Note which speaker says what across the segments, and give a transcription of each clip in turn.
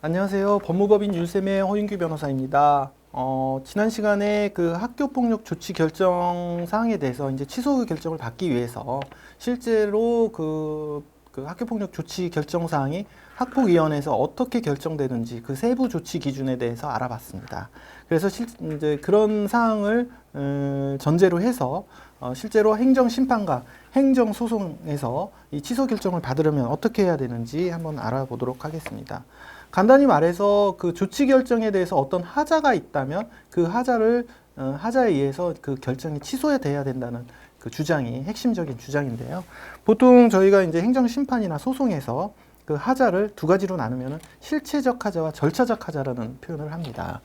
Speaker 1: 안녕하세요. 법무법인 율쌤의 허윤규 변호사입니다. 지난 시간에 그 학교폭력 조치 결정 사항에 대해서 이제 취소 결정을 받기 위해서 실제로 그 학교폭력 조치 결정 사항이 학폭위원회에서 어떻게 결정되는지 그 세부 조치 기준에 대해서 알아봤습니다. 그래서 이제 그런 사항을 전제로 해서 실제로 행정심판과 행정소송에서 이 취소 결정을 받으려면 어떻게 해야 되는지 한번 알아보도록 하겠습니다. 간단히 말해서 그 조치 결정에 대해서 어떤 하자가 있다면 그 하자에 의해서 그 결정이 취소돼야 된다는 그 주장이 핵심적인 주장인데요. 보통 저희가 이제 행정심판이나 소송에서 그 하자를 두 가지로 나누면은 실체적 하자와 절차적 하자라는 표현을 합니다.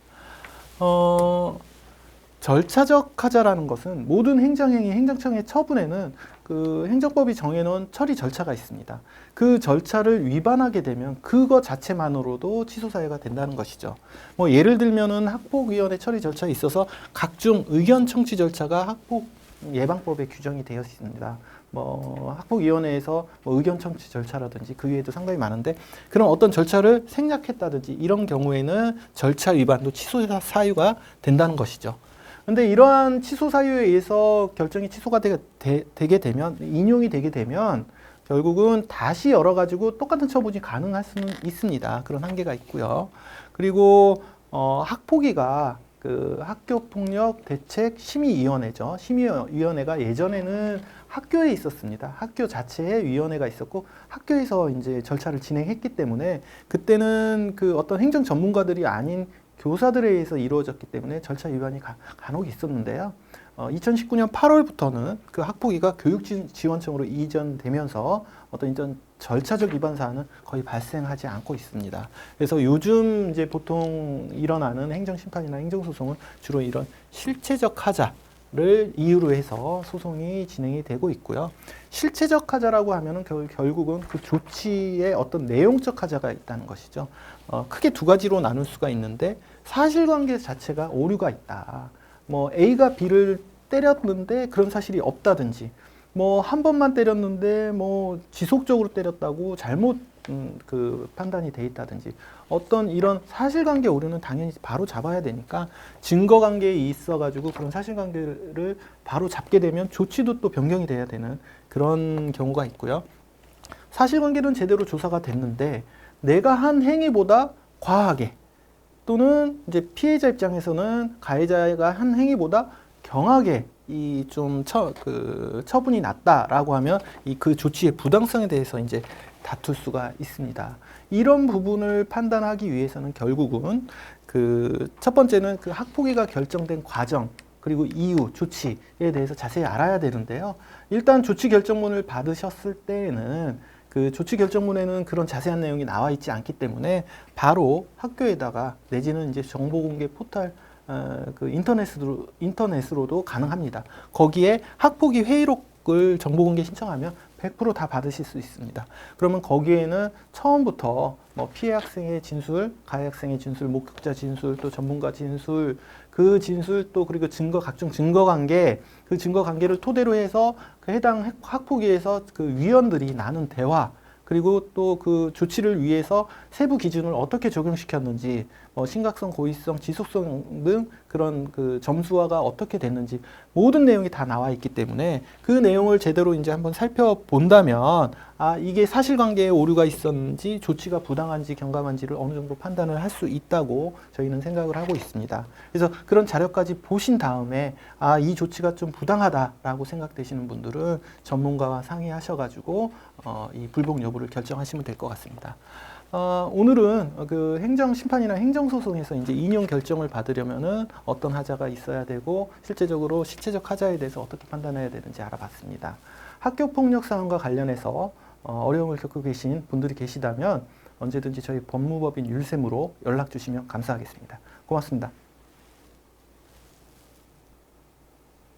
Speaker 1: 절차적 하자라는 것은 모든 행정행위, 행정청의 처분에는 그 행정법이 정해놓은 처리 절차가 있습니다. 그 절차를 위반하게 되면 그거 자체만으로도 취소 사유가 된다는 것이죠. 뭐 예를 들면은 학폭위원회 처리 절차에 있어서 각종 의견 청취 절차가 학폭 예방법에 규정이 되어 있습니다. 뭐 학폭위원회에서 뭐 의견 청취 절차라든지 그 외에도 상당히 많은데 그런 어떤 절차를 생략했다든지 이런 경우에는 절차 위반도 취소 사유가 된다는 것이죠. 근데 이러한 취소 사유에 의해서 결정이 취소가 되게 되면, 인용이 되게 되면 결국은 다시 열어가지고 똑같은 처분이 가능할 수는 있습니다. 그런 한계가 있고요. 그리고 학폭위가 그 학교폭력대책심의위원회죠. 심의위원회가 예전에는 학교에 있었습니다. 학교 자체에 위원회가 있었고 학교에서 이제 절차를 진행했기 때문에 그때는 그 어떤 행정 전문가들이 아닌 교사들에 의해서 이루어졌기 때문에 절차 위반이 간혹 있었는데요. 2019년 8월부터는 그 학폭위가 교육지원청으로 이전되면서 어떤 이전 절차적 위반 사안은 거의 발생하지 않고 있습니다. 그래서 요즘 이제 보통 일어나는 행정심판이나 행정소송은 주로 이런 실체적 하자를 이유로 해서 소송이 진행이 되고 있고요. 실체적 하자라고 하면은 결국은 그 조치의 어떤 내용적 하자가 있다는 것이죠. 크게 두 가지로 나눌 수가 있는데 사실관계 자체가 오류가 있다. 뭐 A가 B를 때렸는데 그런 사실이 없다든지 뭐 한 번만 때렸는데 뭐 지속적으로 때렸다고 잘못 그 판단이 돼 있다든지 어떤 이런 사실관계 오류는 당연히 바로 잡아야 되니까 증거관계에 있어 가지고 그런 사실관계를 바로 잡게 되면 조치도 또 변경이 돼야 되는 그런 경우가 있고요. 사실관계는 제대로 조사가 됐는데 내가 한 행위보다 과하게 또는 이제 피해자 입장에서는 가해자가 한 행위보다 경하게 이 좀 처분이 낮다라고 하면 이 그 조치의 부당성에 대해서 이제 다툴 수가 있습니다. 이런 부분을 판단하기 위해서는 결국은 그 첫 번째는 그 학폭위가 결정된 과정 그리고 이유, 조치에 대해서 자세히 알아야 되는데요. 일단 조치 결정문을 받으셨을 때에는 그 조치 결정문에는 그런 자세한 내용이 나와 있지 않기 때문에 바로 학교에다가 내지는 이제 정보공개 포털 그 인터넷으로도 가능합니다. 거기에 학폭위 회의록을 정보공개 신청하면 100% 다 받으실 수 있습니다. 그러면 거기에는 처음부터 뭐 피해 학생의 진술, 가해 학생의 진술, 목격자 진술, 또 전문가 진술, 그 진술 또 그리고 증거 각종 증거 관계, 그 증거 관계를 토대로 해서 그 해당 학폭위에서 그 위원들이 나눈 대화 그리고 또 그 조치를 위해서 세부 기준을 어떻게 적용시켰는지, 심각성, 고의성, 지속성 등 그런 그 점수화가 어떻게 됐는지 모든 내용이 다 나와 있기 때문에 그 내용을 제대로 이제 한번 살펴본다면 아, 이게 사실관계에 오류가 있었는지 조치가 부당한지 경감한지를 어느 정도 판단을 할 수 있다고 저희는 생각을 하고 있습니다. 그래서 그런 자료까지 보신 다음에 아, 이 조치가 좀 부당하다라고 생각되시는 분들은 전문가와 상의하셔가지고 이 불복 여부를 결정하시면 될 것 같습니다. 오늘은 그 행정심판이나 행정소송에서 이제 인용 결정을 받으려면은 어떤 하자가 있어야 되고 실제적으로 실체적 하자에 대해서 어떻게 판단해야 되는지 알아봤습니다. 학교폭력 사안과 관련해서 어려움을 겪고 계신 분들이 계시다면 언제든지 저희 법무법인 율쌤으로 연락 주시면 감사하겠습니다. 고맙습니다.